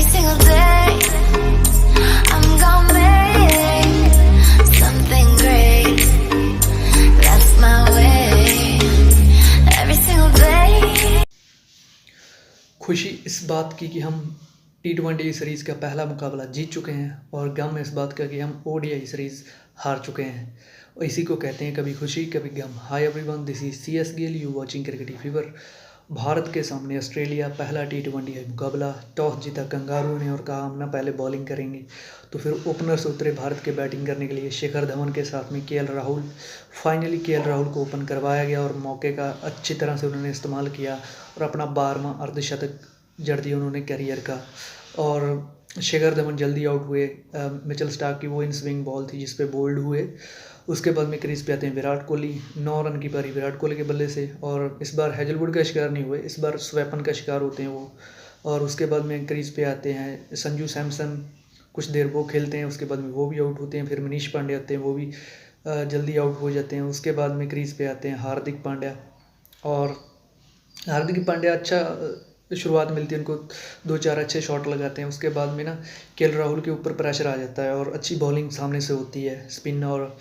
single day I'm gonna make something great. That's my way. Every single day. खुशी इस बात की कि हम T20 सीरीज़ का पहला मुकाबला जीत चुके हैं और गम इस बात का कि हम ODI सीरीज़ हार चुके हैं। और इसी को कहते हैं कभी खुशी कभी गम। Hi everyone, this is CS Gill, you watching cricket fever. Bharat के सामने ऑस्ट्रेलिया पहला T20 मुकाबला। टॉस जीता कंगारू ने और कहा हम ना पहले बॉलिंग करेंगे, तो फिर ओपनर से उतरे भारत के बैटिंग करने के लिए शिखर धवन के साथ में KL Rahul. Finally KL Rahul को ओपन करवाया गया और मौके का अच्छी तरह से उन्होंने इस्तेमाल किया और अपना 12वां अर्धशतक जड़ दिया उन्होंने करियर का। और शिखर धवन जल्दी आउट हुए। मिचेल स्टार्क की वो इन स्विंग बॉल थी जिस पे बोल्ड हुए। उसके बाद में क्रीज पे आते हैं विराट कोहली। 9 रन की पारी विराट कोहली के बल्ले से, और इस बार हेजलवुड का शिकार नहीं हुए, इस बार स्वैपन का शिकार होते हैं वो। और उसके बाद में क्रीज पे आते हैं संजू सैमसन। कुछ देर वो खेलते हैं, उसके बाद में वो भी आउट होते हैं। फिर मनीष पांडे आते हैं, वो भी जल्दी आउट हो जाते हैं। उसके बाद में क्रीज पे आते हैं हार्दिक पांड्या, और हार्दिक पांड्या अच्छा शुरुआत मिलती है उनको, 2-4 अच्छे शॉट लगाते हैं। उसके बाद में ना KL राहुल के ऊपर प्रेशर आ जाता है और अच्छी बॉलिंग सामने से होती है, स्पिन और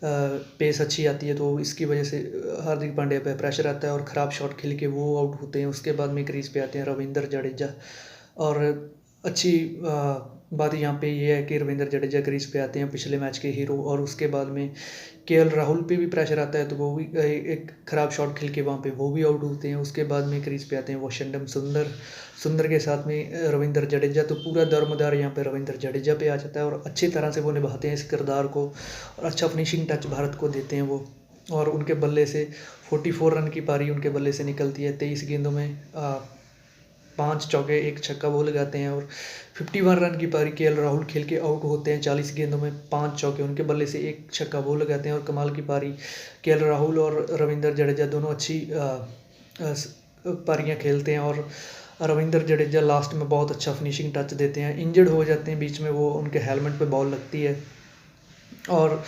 पेस अच्छी आती है, तो इसकी वजह से हार्दिक पांड्या पे प्रेशर आता है और ख़राब शॉट खेल के वो आउट होते हैं। उसके बाद में क्रीज पे आते हैं रविंद्र जडेजा, और अच्छी बात यहाँ पे ये है कि रविंद्र जडेजा क्रीज पे आते हैं, पिछले मैच के हीरो। और उसके बाद में KL राहुल पे भी प्रेशर आता है, तो वो भी एक ख़राब शॉट खेल के वहाँ पे वो भी आउट होते हैं। उसके बाद में क्रीज पे आते हैं वॉशिंगटन सुंदर के साथ में रविंद्र जडेजा, तो पूरा दरमदार यहाँ पे रविंद्र जडेजा पे आ जाता है और अच्छी तरह से वो निभाते हैं इस किरदार को और अच्छा फिनिशिंग टच भारत को देते हैं वो। और उनके बल्ले से 44 रन की पारी उनके बल्ले से निकलती है। 23 गेंदों में 5 चौके 1 छक्का वो लगाते हैं, और 51 रन की पारी KL राहुल खेल के आउट होते हैं। 40 गेंदों में 5 चौके उनके बल्ले से 1 छक्का वो लगाते हैं, और कमाल की पारी KL राहुल और रविंद्र जडेजा दोनों अच्छी पारियां खेलते हैं। और रविंद्र जडेजा लास्ट में बहुत अच्छा फिनिशिंग टच देते हैं। इंजर्ड हो जाते हैं बीच में, वो उनके हेलमेट पे बॉल लगती है और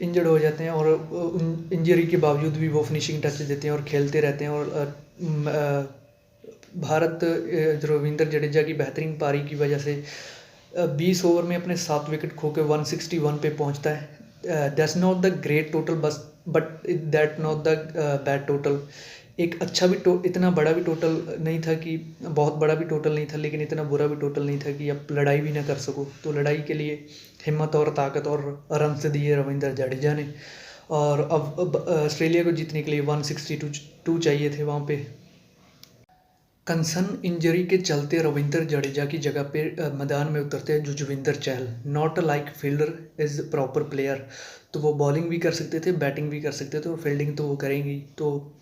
इंजर्ड हो जाते हैं, और इंजरी के बावजूद भी वो फिनिशिंग टच देते हैं और खेलते रहते हैं। और भारत रविंद्र जडेजा की बेहतरीन पारी की वजह से 20 ओवर में अपने 7 विकेट खो के 161 पे पहुंचता है। That's not the great total but that not the bad total. एक अच्छा भी इतना बड़ा भी टोटल नहीं था कि बहुत बड़ा भी टोटल नहीं था, लेकिन इतना बुरा भी टोटल नहीं था कि अब लड़ाई भी ना कर सको। तो लड़ाई के लिए हिम्मत और ताकत और रन से दिए रविंद्र जडेजा ने। और अब ऑस्ट्रेलिया को जीतने के लिए 162 चाहिए थे वहाँ पे। कंसन इंजरी के चलते रविंद्र जडेजा की जगह पे मैदान में उतरते हैं Yuzvendra Chahal. Not like fielder, is proper player. तो वो बॉलिंग भी कर सकते थे, बैटिंग भी कर सकते थे, और फील्डिंग तो वो करेंगी। तो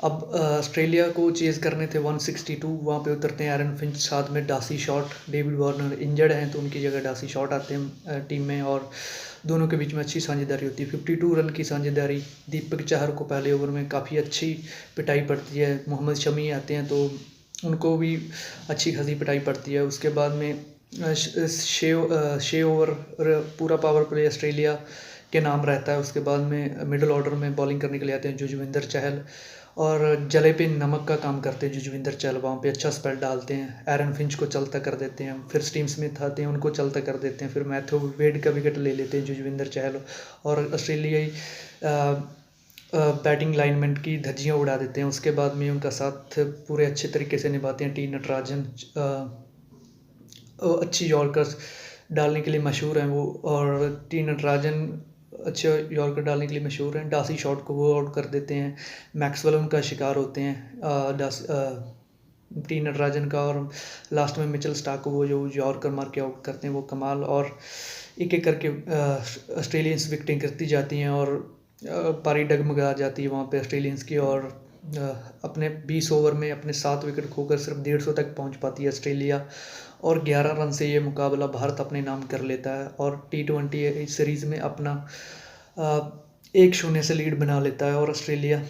अब ऑस्ट्रेलिया को चेज़ करने थे 162, वहाँ पे उतरते हैं एरन फिंच, साथ में डासी शॉट। डेविड वार्नर इंजर्ड हैं तो उनकी जगह डासी शॉट आते हैं टीम में, और दोनों के बीच में अच्छी साझेदारी होती है। 52 रन की साझेदारी। दीपक चाहर को पहले ओवर में काफ़ी अच्छी पिटाई पड़ती है। मोहम्मद शमी आते हैं तो उनको भी अच्छी खासी पिटाई पड़ती है। उसके बाद में 6 ओवर पूरा पावर प्ले ऑस्ट्रेलिया के नाम रहता है। उसके बाद में मिडिल ऑर्डर में बॉलिंग करने के लिए आते हैं जुजविंदर चहल, और जले पे नमक का काम करते हैं जुजविंदर चहल। वहाँ पे अच्छा स्पेल डालते हैं, एरन फिंच को चलता कर देते हैं, फिर स्टीव स्मिथ आते हैं उनको चलता कर देते हैं, फिर मैथ्यू वेड का विकेट ले लेते हैं जुजविंदर चहल, और ऑस्ट्रेलियाई बैटिंग लाइनमेंट की धज्जियाँ उड़ा देते हैं। उसके बाद में उनका साथ पूरे अच्छे तरीके से निभाते हैं T नटराजन। अच्छी यॉर्कर्स डालने के लिए मशहूर हैं वो, और T नटराजन अच्छे यॉर्कर डालने के लिए मशहूर हैं। डासी शॉट को वो आउट कर देते हैं। मैक्सवेल उनका शिकार होते हैं T नटराजन का, और लास्ट में मिचेल स्टार्क को वो जो यॉर्कर मार के आउट करते हैं वो कमाल। और एक एक करके ऑस्ट्रेलियंस विकेटें गिरती जाती हैं और पारी डगमगा जाती है वहाँ पे ऑस्ट्रेलियंस की, और अपने 20 ओवर में अपने 7 विकेट खोकर सिर्फ 150 तक पहुँच पाती है ऑस्ट्रेलिया, और 11 रन से ये मुकाबला भारत अपने नाम कर लेता है और T20 सीरीज़ में अपना 1-0 से लीड बना लेता है, और ऑस्ट्रेलिया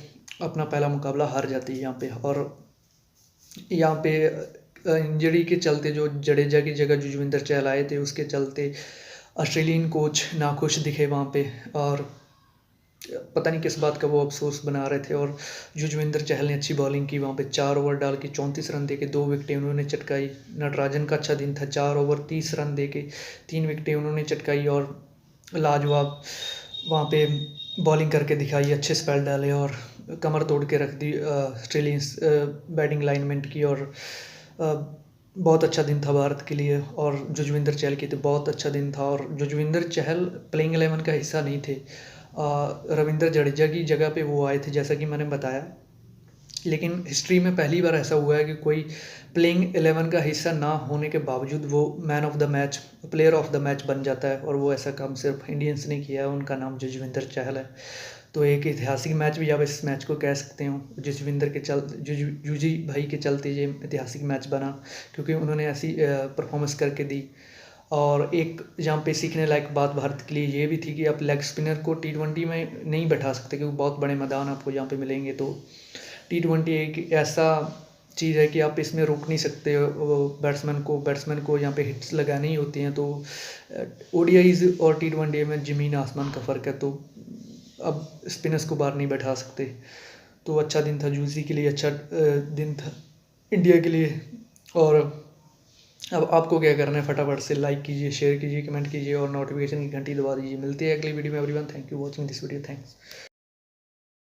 अपना पहला मुकाबला हार जाती है यहाँ पे। और यहाँ पे इंजरी के चलते जो जडेजा की जगह जुजविंदर चहल आए थे, उसके चलते ऑस्ट्रेलियन कोच नाखुश दिखे वहाँ पे, और पता नहीं किस बात का वो अफसोस बना रहे थे। और युजवेंद्र चहल ने अच्छी बॉलिंग की, वहाँ पे 4 ओवर डाल के 34 रन दे के 2 विकेटें उन्होंने चटकाई। नटराजन का अच्छा दिन था, 4 ओवर 30 रन दे के 3 विकेटें उन्होंने चटकाई और लाजवाब वहाँ पे बॉलिंग करके दिखाई, अच्छे स्पेल डाले और कमर तोड़ के रख दी ऑस्ट्रेलियंस बैटिंग लाइनमेंट की। और बहुत अच्छा दिन था भारत के लिए और युजवेंद्र चहल के लिए बहुत अच्छा दिन था। और युजवेंद्र चहल प्लेइंग 11 का हिस्सा नहीं थे, रविंद्र जडेजा की जगह पे वो आए थे, जैसा कि मैंने बताया। लेकिन हिस्ट्री में पहली बार ऐसा हुआ है कि कोई प्लेइंग 11 का हिस्सा ना होने के बावजूद वो man of the match, player of the match बन जाता है। और वो ऐसा काम सिर्फ इंडियंस ने किया है, उनका नाम युजवेंद्र चहल है। तो एक ऐतिहासिक मैच भी आप इस मैच को कह सकते हो, युजवेंद्र के युजी भाई के चलते ये ऐतिहासिक मैच बना, क्योंकि उन्होंने ऐसी परफॉर्मेंस करके दी। और एक यहाँ पे सीखने लायक बात भारत के लिए ये भी थी कि आप लेग स्पिनर को T20 में नहीं बैठा सकते, क्योंकि बहुत बड़े मैदान आपको यहाँ पे मिलेंगे। तो T20 एक ऐसा चीज़ है कि आप इसमें रोक नहीं सकते बैट्समैन को यहाँ पे हिट्स लगानी ही होती हैं। तो ODIs और T20 में ज़मीन आसमान का फ़र्क है, तो अब स्पिनर्स को बाहर नहीं बैठा सकते। तो अच्छा दिन था यूजी के लिए, अच्छा दिन था इंडिया के लिए। और अब आपको क्या करना है, फटाफट से लाइक कीजिए, शेयर कीजिए, कमेंट कीजिए और नोटिफिकेशन की घंटी दबा दीजिए। मिलती है अगली वीडियो में everyone. Thank you watching this video. Thanks.